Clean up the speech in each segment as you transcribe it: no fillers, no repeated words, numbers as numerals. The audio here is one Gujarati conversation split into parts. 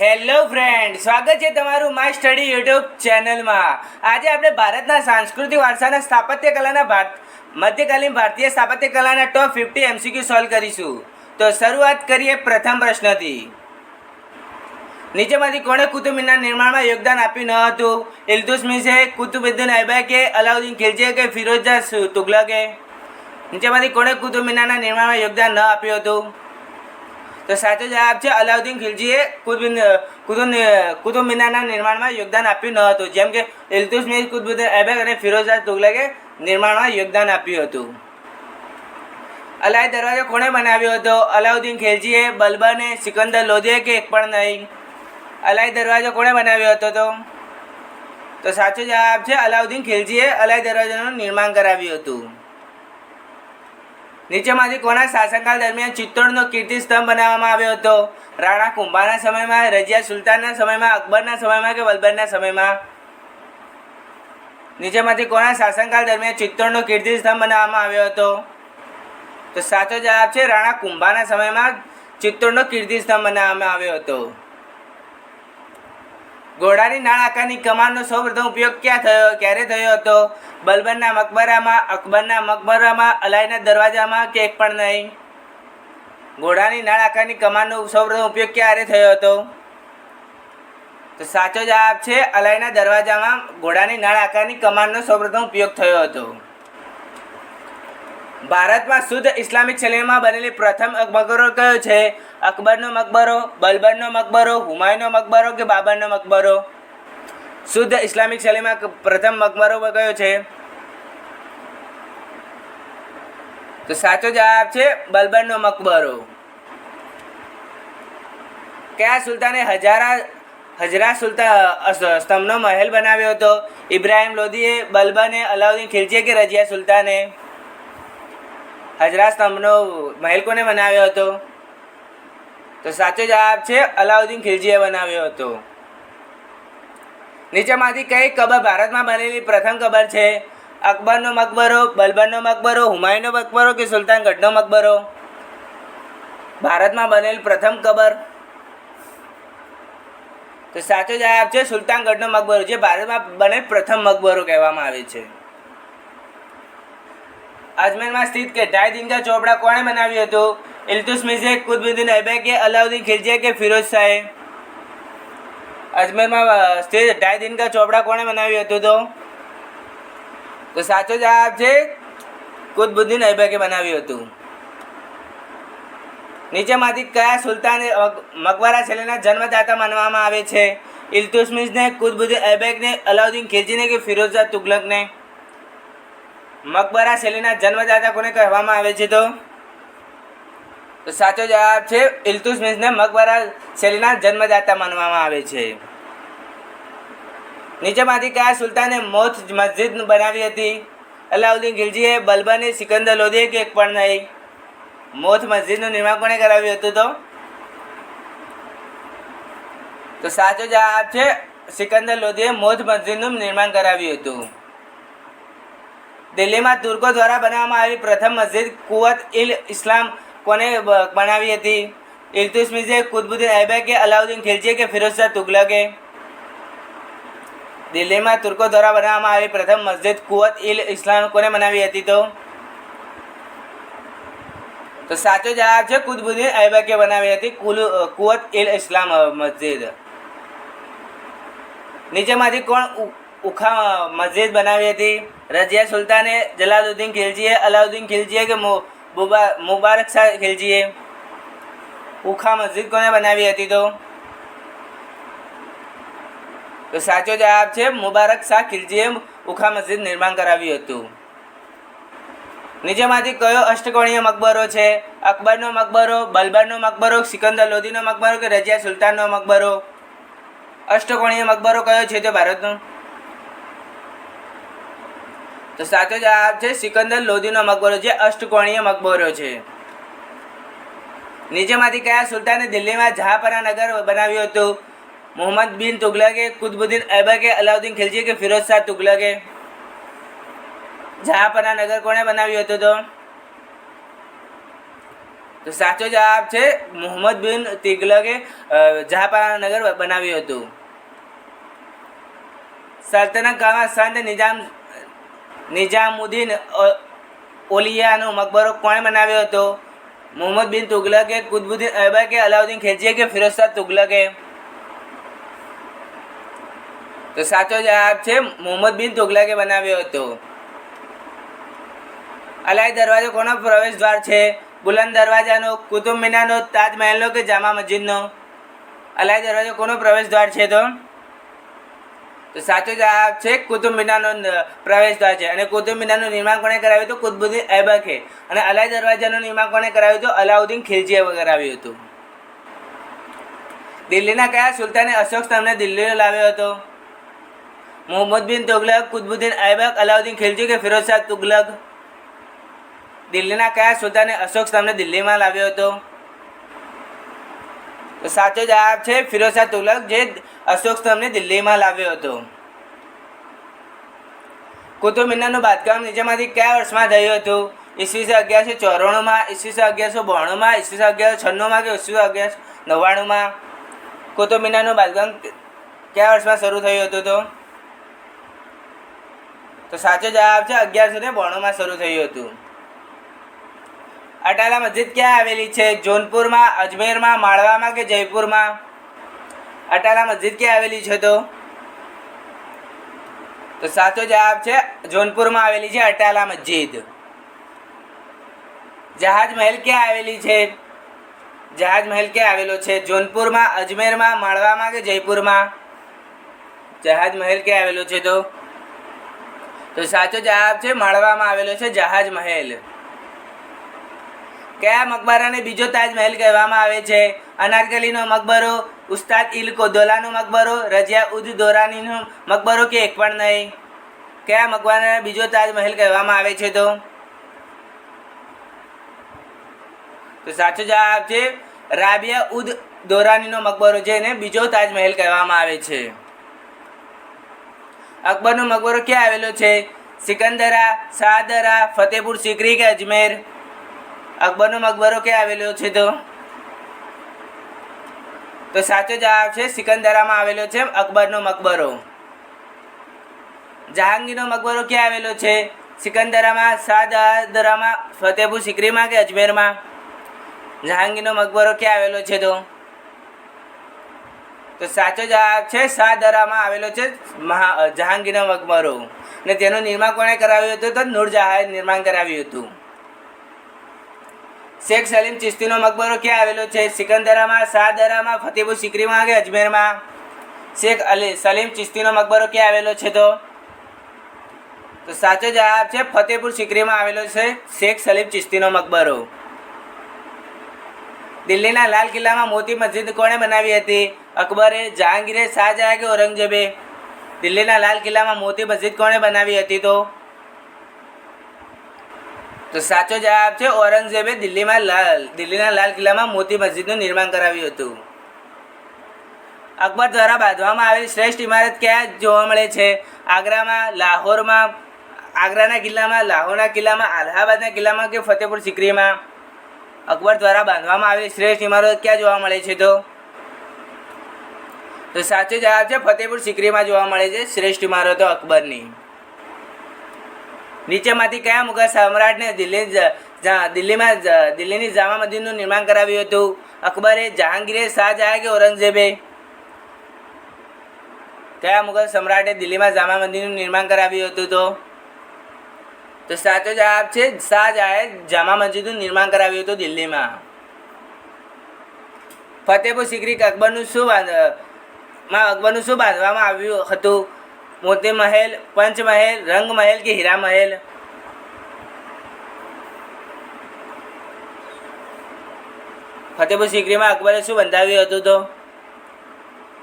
હેલો ફ્રેન્ડ, સ્વાગત છે તમારું માય સ્ટડી યુટ્યુબ ચેનલમાં. આજે આપણે ભારતના સાંસ્કૃતિક વારસાના સ્થાપત્ય કલાના મધ્યકાલીન ભારતીય સ્થાપત્ય કલાના ટોપ 50 MCQ સોલ્વ કરીશું. તો શરૂઆત કરીએ પ્રથમ પ્રશ્નથી. નીચેમાંથી કોણે કુતુબ મિનાર નિર્માણમાં યોગદાન આપ્યું ન હતું? ઇલ્તુત્મિશે, કુતુબુદ્દીન ઐબકે, અલાઉદ્દીન ખિલજીએ કે ફિરોઝશાહ તુગલકે? નીચેમાંથી કોણે કુતુબ મિનારના નિર્માણમાં યોગદાન ન આપ્યું હતું? તો સાચો જવાબ છે અલાઉદ્દીન ખિલજીએ કુતુબ મિનારના નિર્માણમાં યોગદાન આપ્યું ન હતું. જેમ કે ઇલ્તુત્મિશ, કુતુબુદ્દીન ઐબક અને ફિરોઝશાહ તુગલકે નિર્માણમાં યોગદાન આપ્યું હતું. અલાઈ દરવાજો કોણે બનાવ્યો હતો? અલાઉદ્દીન ખિલજીએ, બલબને, સિકંદર લોધીએ કે એક પણ નહીં? અલાઈ દરવાજો કોણે બનાવ્યો હતો? તો સાચો જવાબ છે અલાઉદ્દીન ખિલજીએ અલાઈ દરવાજાનું નિર્માણ કરાવ્યું હતું. નીચેમાંથી કોના શાસનકાળ દરમિયાન ચિત્તોડનો કીર્તિસ્તંભ બનાવવામાં આવ્યો હતો? રાણા કુંભાના સમયમાં, રજિયા સુલતાનના સમયમાં, અકબરના સમયમાં કે બલબનના સમયમાં? નીચેમાંથી કોના શાસનકાળ દરમિયાન ચિત્તોડનો કીર્તિસ્તંભ બનાવવામાં આવ્યો હતો? તો સાચો જવાબ છે રાણા કુંભાના સમયમાં ચિત્તોડનો કીર્તિસ્તંભ બનાવવામાં આવ્યો હતો. ઘોડાની નાળ આકારની કમાનનો સૌપ્રથમ ઉપયોગ ક્યારે થયો હતો? બલબનના મકબરામાં, અકબરના મકબરામાં, અલાઈના દરવાજામાં કે એક પણ નહીં? ઘોડાની નાળ આકારની કમાનનો સૌપ્રથમ ઉપયોગ ક્યારે થયો હતો? તો સાચો જવાબ છે અલાઈના દરવાજામાં ઘોડાની નાળ આકારની કમાનનો સૌપ્રથમ ઉપયોગ થયો હતો. ભારતમાં શુદ્ધ ઇસ્લામિક શૈલીમાં બનેલી પ્રથમ મકબરો કયો છે? અકબરનો મકબરો, બલબનનો મકબરો, હુમાયુનો મકબરો કે બાબરનો મકબરો? શુદ્ધ ઇસ્લામિક શૈલીમાં પ્રથમ મકબરો કયો છે? તો સાચો જવાબ છે બલબનનો મકબરો. કયા સુલતાને હજરા સ્તંભનો મહેલ બનાવ્યો હતો? ઇબ્રાહિમ લોધીએ, બલબને, અલાઉદ્દીન ખિલજીએ કે રજિયા સુલતાને? હજરા સ્તંભનો મહેલ કોને બનાવ્યો હતો? તો સાચો જવાબ છે અલાઉદ્દીન ખિલજીએ બનાવ્યો હતો. નીચેમાંથી કઈ કબર ભારતમાં બનેલી પ્રથમ કબર છે? અકબરનો મકબરો, બલબનનો મકબરો, હુમાયુનો મકબરો કે સુલતાનગઢનો મકબરો? ભારતમાં બનેલી પ્રથમ કબર? તો સાચો જવાબ છે સુલતાનગઢનો મકબરો, જે ભારતમાં બનેલ પ્રથમ મકબરો કહેવામાં આવે છે. અજમેરમાં સ્થિત કે ઢાઈ દિનકા ચોપડા કોણે બનાવ્યું હતું? ઇલ્તુત્મિશે, કુતુબુદ્દીન ઐબકે, અલાઉદ્દીન ખિલજીએ કે ફિરોઝશાહે? અજમેરમાં સ્થિત ઢાઈ દિનકા ચોપડા કોણે બનાવ્યું હતું? તો સાચો જવાબ છે કુતુબુદ્દીન ઐબકે બનાવ્યું હતું. નીચેમાંથી કયા સુલતાન મકબરા શૈલીના જન્મદાતા માનવામાં આવે છે? ઇલ્તુત્મિશને, કુતુબુદ્દીન ઐબકને, અલાઉદ્દીન ખિલજીને કે ફિરોઝશાહ તુગલકને? મકબરા શૈલીના જન્મદાતા કોને કહેવામાં આવે છે? તો સાચો જવાબ છે ઇલ્તુત્મિશને મકબરા શૈલીના જન્મદાતા માનવામાં આવે છે. નીચેમાંથી કયા સુલતાને મોથ મસ્જિદ બનાવી હતી? અલાઉદ્દીન ખિલજીએ, બલબને, સિકંદર લોધીએ કે એક પણ નહીં? મોથ મસ્જિદનું નિર્માણ કોણે કરાવ્યું હતું? તો સાચો જવાબ છે સિકંદર લોધીએ મોથ મસ્જિદનું નિર્માણ કરાવ્યું હતું. દિલ્હીમાં તુર્કો દ્વારા બનાવવામાં આવેલી પ્રથમ મસ્જિદ કુવત ઇલ ઇસ્લામ કોને બનાવી હતી? ઇલ્તુત્મિશે, કુતુબુદ્દીન ઐબકે, અલાઉદ્દીન ખિલજીએ કે ફિરોઝશાહ તુગલકે? દિલ્હીમાં તુર્કો દ્વારા બનાવવામાં આવેલી પ્રથમ મસ્જિદ કુવત ઇલ ઇસ્લામ કોને બનાવી હતી? તો સાચો જવાબ છે કુતુબુદ્દીન ઐબકે બનાવી હતી કુવત ઇલ ઇસ્લામ મસ્જિદ. નીચેમાંથી કોણ ઉખા મસ્જિદ બનાવી હતી? રજિયા સુલતાને, જલાલુદ્દીન ખિલજીએ, અલાઉદ્દીન ખિલજીએ કે મુબારક શાહ ખિલજીએ? ઉખા મસ્જિદ કોને બનાવી હતી? તો સાચો જવાબ છે મુબારક શાહ ખિલજીએ ઉખા મસ્જિદ નિર્માણ કરાવ્યું હતું. નીચેમાંથી કયો અષ્ટકોણીય મકબરો છે? અકબરનો મકબરો, બલબનનો મકબરો, સિકંદર લોધીનો મકબરો કે રજિયા સુલતાનનો મકબરો? અષ્ટકોણીય મકબરો કયો છે તે ભારતનો? તો સાચો જવાબ છે સિકંદર લોધીનો મકબરો, જે અષ્ટકોણીય મકબરો છે. નીચેમાંથી કયા સુલતાને દિલ્હીમાં જહાંપના નગર બનાવ્યું હતું? મોહમ્મદ બિન તુગલકે, કુતુબુદ્દીન ઐબકે, અલાઉદ્દીન ખિલજી કે ફિરોઝશાહ તુગલકે? જહાંપના નગર કોણે બનાવ્યું હતું? તો સાચો જવાબ છે મુહમ્મદ બિન તુગલકે જહાંપનાહ નગર બનાવ્યું હતું. સલ્તનત કાળમાં સંત નિઝામુદ્દીન ઓલિયાનો મકબરો કોણે બનાવ્યો હતો? મુહમ્મદ બિન તુગલકે, કુતુબુદ્દીન ઐબકે, અલાઉદ્દીન ખિલજીએ કે ફિરોઝશાહ તુગલકે? તો સાચો જવાબ છે મુહમ્મદ બિન તુગલકે બનાવ્યો હતો. અલાઈ દરવાજો કોનો પ્રવેશ દ્વાર છે? બુલંદ દરવાજાનો, કુતુબ મિનારનો, તાજમહેલનો કે જામા મસ્જિદનો? અલાઈ દરવાજો કોનો પ્રવેશ દ્વાર છે? તો સાચો જવાબ છે કુતુબ મિનારનો પ્રવેશ દ્વાર છે. અને કુતુબ મિનારનું નિર્માણ કોણે કરાવ્યું હતું? કુતુબુદ્દીન ઐબકે. અને અલાઈ દરવાજાનું નિર્માણ કોણે કરાવ્યું હતું? અલાઉદ્દીન ખિલજીએ કરાવ્યું હતું. દિલ્હીના કયા સુલતાને અશોક સ્તંભને દિલ્હી લાવ્યો હતો? મુહમ્મદ બિન તુગલક, કુતુબુદ્દીન ઐબક, અલાઉદ્દીન ખિલજી કે ફિરોઝશાહ તુગલક? દિલ્હીના કયા સુલતાને અશોક સ્તંભને દિલ્હીમાં લાવ્યો હતો? તો સાચો જવાબ છે ફિરોઝશાહ તુગલક, જે અશોક સ્તંભને દિલ્હીમાં લાવ્યો હતો. કુતુબ મિનારનું બાંધકામ નીચેમાંથી કયા વર્ષમાં થયું હતું? ઈસવીસન 1194માં, ઈસવીસન 1192માં, ઈસવીસન 1196માં કે ઈસવીસન 1199માં? કુતુબ મિનારનું બાંધકામ કયા વર્ષમાં શરૂ થયું હતું? તો સાચો જવાબ છે 1192માં શરૂ થયું હતું. અટાલા મસ્જિદ ક્યાં આવેલી છે? જોનપુરમાં, અજમેરમાં, માળવામાં કે જયપુરમાં? અટાલા મસ્જિદ ક્યાં આવેલી છે? તો સાચો જવાબ છે જોનપુરમાં આવેલી છે અટાલા મસ્જિદ. જહાજ મહેલ ક્યાં આવેલી છે? જહાજ મહેલ ક્યાં આવેલો છે? જોનપુરમાં, અજમેરમાં, માળવામાં કે જયપુરમાં? જહાજ મહેલ ક્યાં આવેલો છે? તો સાચો જવાબ છે માળવામાં આવેલો છે જહાજ મહેલ. કયા મકબરાને બીજો તાજમહેલ કહેવામાં આવે છે? અનારકલીનો મકબરો, ઉસ્તાદ ઇલ કોદોલાનો મકબરો, રજિયા ઉદ દૌરાનીનો મકબરો કે એક પણ નહીં? કયા મકબરાને બીજો તાજમહેલ કહેવામાં આવે છે? તો સાચો જવાબ છે રાબિયા ઉદ દૌરાનીનો મકબરો, જેને બીજો તાજમહેલ કહેવામાં આવે છે. અકબરનો મકબરો ક્યાં આવેલો છે? સિકંદરા, શાહદરા, ફતેહપુર સિકરી કે અજમેર? અકબરનો મકબરો ક્યાં આવેલો છે? તો સાચો જવાબ છે સિકંદરામાં આવેલો છે અકબરનો મકબરો. જહાંગીરનો મકબરો ક્યાં આવેલો છે? સિકંદરામાં, શાહદરામાં, ફતેહપુર સિકરીમાં કે અજમેરમાં? જહાંગીરનો મકબરો ક્યાં આવેલો છે? તો સાચો જવાબ છે શાહદરામાં આવેલો છે જહાંગીરનો મકબરો. ને તેનું નિર્માણ કોણે કરાવ્યું હતું? તો નૂરજહાંએ નિર્માણ કરાવ્યું હતું. શેખ સલીમ ચિશ્તીનો મકબરો ક્યાં આવેલો છે? સિકંદરામાં, શાહદરામાં, ફતેહપુર સિકરીમાં કે અજમેરમાં? શેખ સલીમ ચિશ્તીનો મકબરો ક્યાં આવેલો છે? તો સાચો જવાબ છે ફતેહપુર સિકરીમાં આવેલો છે શેખ સલીમ ચિશ્તીનો મકબરો. દિલ્હીના લાલ કિલ્લામાં મોતી મસ્જિદ કોણે બનાવી હતી? અકબરે, જહાંગીરે, શાહજહાં કે ઔરંગઝેબે? દિલ્હીના લાલ કિલ્લામાં મોતી મસ્જિદ કોણે બનાવી હતી? તો સાચો જવાબ છે ઔરંગઝેબે દિલ્હીના લાલ કિલ્લામાં મોતી મસ્જિદનું નિર્માણ કરાવ્યું હતું. અકબર દ્વારા બાંધવામાં આવેલી શ્રેષ્ઠ ઇમારત ક્યાં જોવા મળે છે? આગ્રામાં, લાહોરમાં, આગ્રાના કિલ્લામાં, લાહોરના કિલ્લામાં, અલ્હાબાદના કિલ્લામાં કે ફતેહપુર સિકરીમાં? અકબર દ્વારા બાંધવામાં આવેલી શ્રેષ્ઠ ઇમારત ક્યાં જોવા મળે છે? તો સાચો જવાબ છે ફતેહપુર સિકરીમાં જોવા મળે છે શ્રેષ્ઠ ઇમારતો અકબરની. નીચેમાંથી કયા મુઘલ સમ્રાટને દિલ્હીની જામા મસ્જિદનું નિર્માણ કરાવ્યું હતું? અકબરે, જહાંગીરે, શાહજહાં કે ઔરંગઝેબે? કયા મુઘલ સમ્રાટે દિલ્હીમાં જામા મસ્જિદનું નિર્માણ કરાવ્યું હતું? તો સાચો જવાબ છે શાહજહાંએ જામા મસ્જિદનું નિર્માણ કરાવ્યું હતું દિલ્હીમાં. ફતેહપુર સિકરી અકબરનું શું બાંધવામાં આવ્યું હતું? મોતી મહેલ, પંચમહેલ, રંગ મહેલ કે હીરા મહેલ? ફતેહપુર સિકરીમાં અકબરે શું બંધાવ્યું હતું?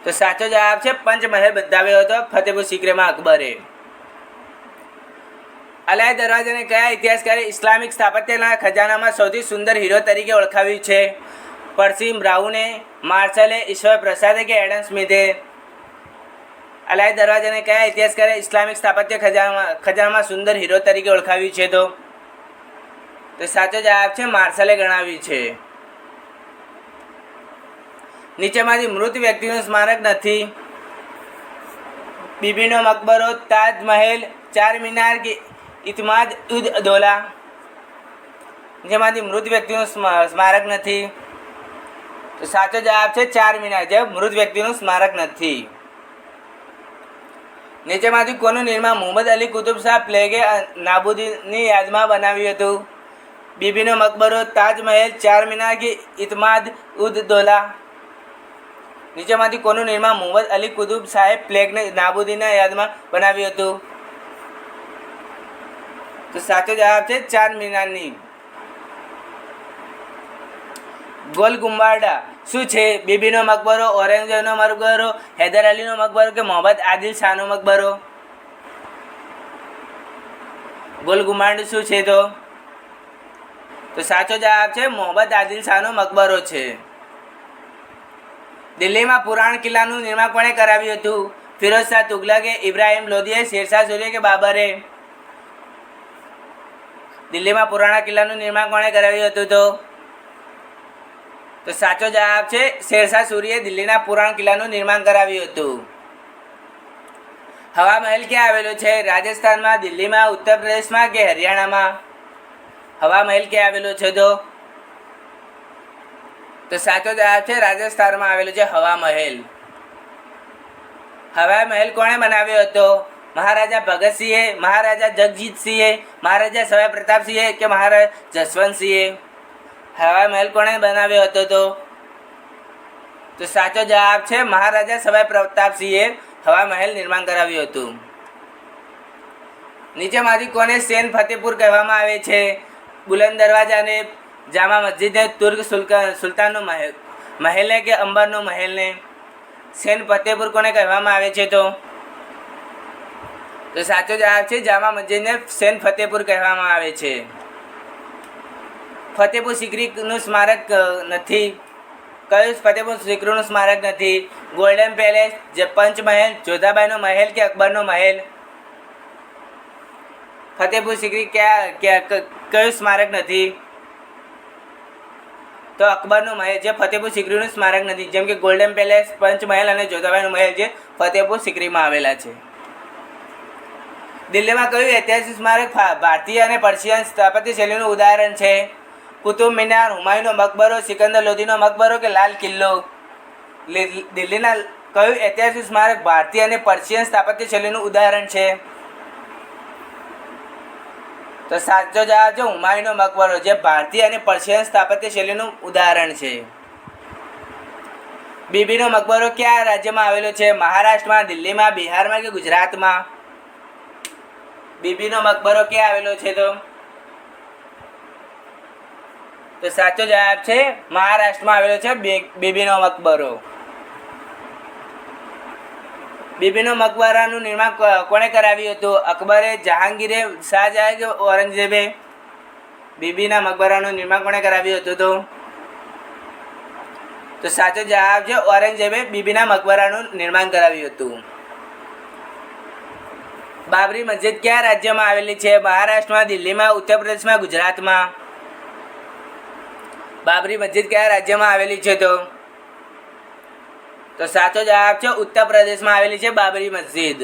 તો સાચો જવાબ છે પંચમહેલ બંધાવ્યો હતો ફતેહપુર સિકરીમાં અકબરે. અલાઈ દરવાજાને કયા ઇતિહાસકારે ઇસ્લામિક સ્થાપત્યના ખજાનામાં સૌથી સુંદર હીરો તરીકે ઓળખાવ્યું છે? પરસીમ બ્રાઉને, માર્શલે, ઈશ્વર પ્રસાદે કે એડમ સ્મિથે? અલાઈ દરવાજાને કયા ઇતિહાસકારે ઇસ્લામિક સ્થાપત્ય ખજાનામાં સુંદર હીરો તરીકે ઓળખાવ્યું છે? તો સાચો જવાબ છે માર્શલે ગણાવ્યું છે. નીચેમાંથી મૃત વ્યક્તિનું સ્મારક નથી. બીબીનો મકબરો, તાજમહેલ, ચાર મિનાર કે ઇતમાદ ઉદ દૌલા. જેમાંથી મૃત વ્યક્તિનું સ્મારક નથી. તો સાચો જવાબ છે ચાર મિનાર, જે મૃત વ્યક્તિનું સ્મારક નથી. નીચેમાંથી કોનું નિર્માણ મુહમ્મદ અલી કુતુબ શાહ પ્લેગે નાબૂદીની યાદમાં બનાવ્યું હતું? બીબીનો મકબરો, તાજમહેલ, ચાર મિનાર કે ઇતમાદ ઉદ દૌલા. નીચેમાંથી કોનું નિર્માણ મુહમ્મદ અલી કુતુબ શાહે પ્લેગને નાબૂદીના યાદમાં બનાવ્યું હતું? તો સાચો જવાબ છે ચાર મિનારની. ગોલ ગુંબાડા શું છે? બીબીનો મકબરો, ઔરંગઝેબનો મકબરો, હૈદર અલીનો મકબરો કે મોહમ્મદ આદિલ શાહનો મકબરો? ગોલ ગુંબાડ શું છે? તો સાચો જવાબ છે મોહમ્મદ આદિલ શાહનો મકબરો છે. દિલ્હીમાં પુરાણ કિલ્લાનું નિર્માણ કોણે કરાવ્યું હતું? ફિરોઝ શાહ તુગલકે, ઇબ્રાહિમ લોદીએ, શેરશાહ સૂરી કે બાબરે? દિલ્હીમાં પુરાણા કિલ્લાનું નિર્માણ કોણે કરાવ્યું હતું? તો સાચો જવાબ છે શેરશાહ સૂરીએ દિલ્હીના પુરાણ કિલ્લાનું નિર્માણ કરાવ્યું હતું. હવા મહેલ ક્યાં આવેલો છે? રાજસ્થાનમાં, દિલ્હીમાં, ઉત્તર પ્રદેશમાં કે હરિયાણામાં? હવા મહેલ ક્યાં આવેલો છે? તો સાચો જવાબ છે રાજસ્થાનમાં આવેલો છે હવા મહેલ. હવા મહેલ કોણે બનાવ્યો હતો? મહારાજા ભગતસિંહે, મહારાજા જગજીતસિંહે, મહારાજા સવાઈ પ્રતાપસિંહે કે મહારાજા જસવંતસિંહે? હવા મહેલ કોણે બનાવ્યો હતો? તો સાચો જવાબ છે મહારાજા સવાઈ પ્રતાપસિંહે હવા મહેલ નિર્માણ કરાવ્યું હતું. નીચેમાંથી કોને સેન ફતેપુર કહેવામાં આવે છે? બુલંદ દરવાજાને, જામા મસ્જિદને, તુર્ક સુલતાનનો મહેલને કે અંબરનો મહેલને? સેન ફતેપુર કોને કહેવામાં આવે છે? તો સાચો જવાબ છે જામા મસ્જિદને સેન ફતેપુર કહેવામાં આવે છે. ફતેપુર સિક્રીનું સ્મારક નથી. કયું ફતેપુર સિક્રીનું સ્મારક નથી? ગોલ્ડન પેલેસ, પંચમહેલ, જોધાબાઈનો મહેલ કે અકબરનો મહેલ? ફતેપુર સિક્રી કયું સ્મારક નથી? તો અકબરનો મહેલ, જે ફતેપુર સિક્રીનું સ્મારક નથી. જેમ કે ગોલ્ડન પેલેસ, પંચમહેલ અને જોધાબાઈનો મહેલ જે ફતેપુર સિક્રીમાં આવેલા છે. દિલ્હીમાં કયું ઐતિહાસિક સ્મારક ભારતીય અને પર્શિયન સ્થાપત્ય શૈલીનું ઉદાહરણ છે? કુતુબ મિનાર, હુમાયુનો મકબરો, સિકંદર લોધીનો મકબરો કે લાલ કિલ્લો? દિલ્હીના કયું ઐતિહાસિક સ્મારક ભારતીય અને પર્શિયન સ્થાપત્ય શૈલીનું ઉદાહરણ છે? તો સાચો જવાબ છે હુમાયુનો મકબરો, જે ભારતીય અને પર્શિયન સ્થાપત્ય શૈલીનું ઉદાહરણ છે. બીબીનો મકબરો કયા રાજ્યમાં આવેલો છે? મહારાષ્ટ્રમાં, દિલ્હીમાં, બિહારમાં કે ગુજરાતમાં? બીબીનો મકબરો ક્યાં આવેલો છે? તો સાચો જવાબ છે મહારાષ્ટ્રમાં આવેલો છે બીબીનો મકબરો. બીબીનો મકબરાનું નિર્માણ કોણે કરાવ્યું હતું? અકબરે, જહાંગીરે, શાહજહાં કે ઔરંગઝેબે? બીબીના મકબરાનું નિર્માણ કોણે કરાવ્યું હતું? તો સાચો જવાબ છે ઔરંગઝેબે બીબીના મકબરાનું નિર્માણ કરાવ્યું હતું. બાબરી મસ્જિદ કયા રાજ્યમાં આવેલી છે? મહારાષ્ટ્રમાં, દિલ્હીમાં, ઉત્તર પ્રદેશમાં, ગુજરાતમાં? બાબરી મસ્જિદ કયા રાજ્યમાં આવેલી છે? તો સાચો જવાબ છે ઉત્તર પ્રદેશમાં આવેલી છે બાબરી મસ્જિદ.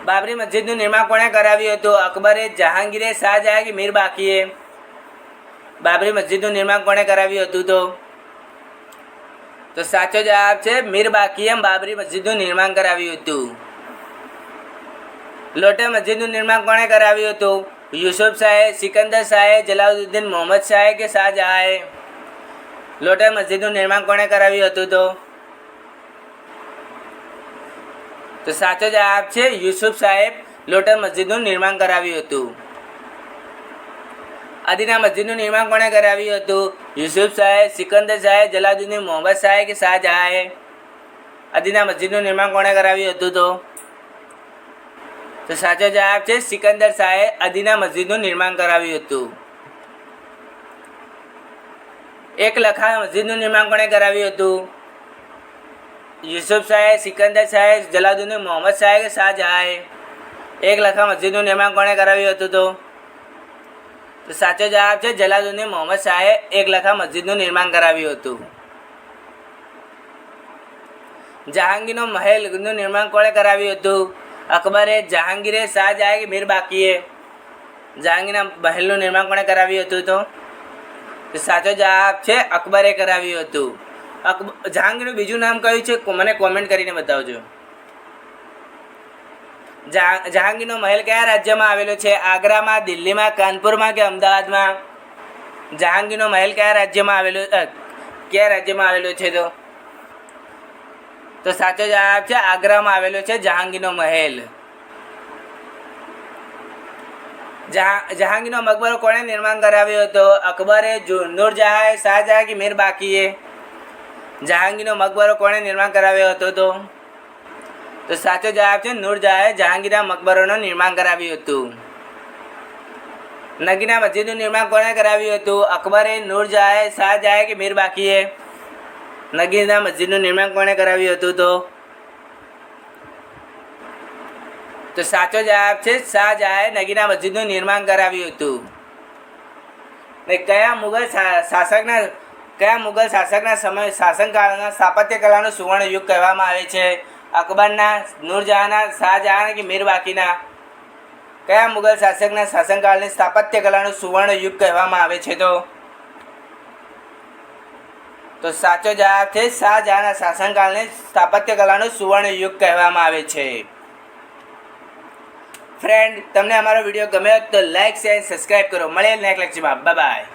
બાબરી મસ્જિદનું નિર્માણ કોણે કરાવ્યું હતું? અકબરે, જહાંગીરે, શાહજહાં કે મીર બાકીએ? બાબરી મસ્જિદનું નિર્માણ કોણે કરાવ્યું હતું? તો સાચો જવાબ છે મીર બાકીએ બાબરી મસ્જિદનું નિર્માણ કરાવ્યું હતું. લોટે મસ્જિદનું નિર્માણ કોણે કરાવ્યું હતું? યુસુફ શાહે, સિકંદર શાહે, જલાલુદ્દીન મોહમ્મદ શાહે કે શાહજહાંએ? લોટે મસ્જિદનું નિર્માણ કોણે કરાવ્યું હતું? તો સાચો જવાબ છે યુસુફ સાહેબ લોટે મસ્જિદનું નિર્માણ કરાવ્યું હતું. અદીના મસ્જિદનું નિર્માણ કોણે કરાવ્યું હતું? યુસુફ શાહે, સિકંદર શાહે, જલાલુદ્દીન મોહમ્મદ શાહે કે શાહજહાંએ? અદીના મસ્જિદનું નિર્માણ કોણે કરાવ્યું હતું? તો સાચો જવાબ છે સિકંદર શાહે અદીના મસ્જિદનું નિર્માણ કરાવ્યું હતું. એક લખા મસ્જિદનું નિર્માણ કોણે કરાવ્યું હતું? યુસુફ શાહે, સિકંદર શાહે, જલાલુદ્દીન મોહમ્મદ શાહે કે શાહજહાંએ? એક લખા મસ્જિદનું નિર્માણ કોણે કરાવ્યું હતું? તો સાચો જવાબ છે જલાલુદ્દીન મોહમ્મદ શાહે એક લખા મસ્જિદનું નિર્માણ કરાવ્યું હતું. જહાંગીરનો મહેલનું નિર્માણ કોણે કરાવ્યું હતું? અકબરે, જહાંગીરે, શાહજહાં કે મીર બાકીએ? જહાંગીરના મહેલનું નિર્માણ કોણે કરાવ્યું હતું? તો સાચો જવાબ છે અકબરે કરાવ્યું હતું. જહાંગીરનું બીજું નામ કયું છે મને કોમેન્ટ કરીને બતાવજો. જહાંગીરનો મહેલ કયા રાજ્યમાં આવેલો છે? આગ્રામાં, દિલ્હીમાં, કાનપુરમાં કે અમદાવાદમાં? જહાંગીરનો મહેલ કયા રાજ્યમાં આવેલો છે? તો સાચો જવાબ છે આગ્રામાં આવેલો છે જહાંગીરનો મહેલ. જહાંગીરનો મકબરો કોણે નિર્માણ કરાવ્યો હતો? અકબરે, નૂરજહાં, શાહજહાં કે મીર બાકીએ? જહાંગીરનો મકબરો કોણે નિર્માણ કરાવ્યો હતો? તો સાચો જવાબ છે નૂરજહાંએ જહાંગીરના મકબરોનું નિર્માણ કરાવ્યું હતું. નગીના મસ્જિદનું નિર્માણ કોણે કરાવ્યું હતું? અકબરે, નૂરજહાંએ, શાહજહાં કે મીર બાકીએ? નગીના મસ્જિદનું નિર્માણ કોણે કરાવ્યું હતું? તો સાચો જવાબ છે શાહજહાંએ નગીના મસ્જિદનું નિર્માણ કરાવ્યું હતું. કયા મુગલ શાસકના શાસનકાળના સ્થાપત્ય કલાનો સુવર્ણ યુગ કહેવામાં આવે છે? અકબરના, નૂરજહાંના, શાહજહાં કે મીર બાકીના? કયા મુગલ શાસકના શાસનકાળને સ્થાપત્ય કલાનો સુવર્ણ યુગ કહેવામાં આવે છે? તો સાચો જવાબ છે શાહજહાંના શાસનકાળને સ્થાપત્ય કલાનો સુવર્ણ યુગ કહેવામાં આવે છે. ફ્રેન્ડ, તમને અમારો વિડીયો ગમ્યો તો લાઈક, શેર, સબસ્ક્રાઈબ કરો. મળીએ નેક્સ્ટ લેક્ચરમાં. Bye bye.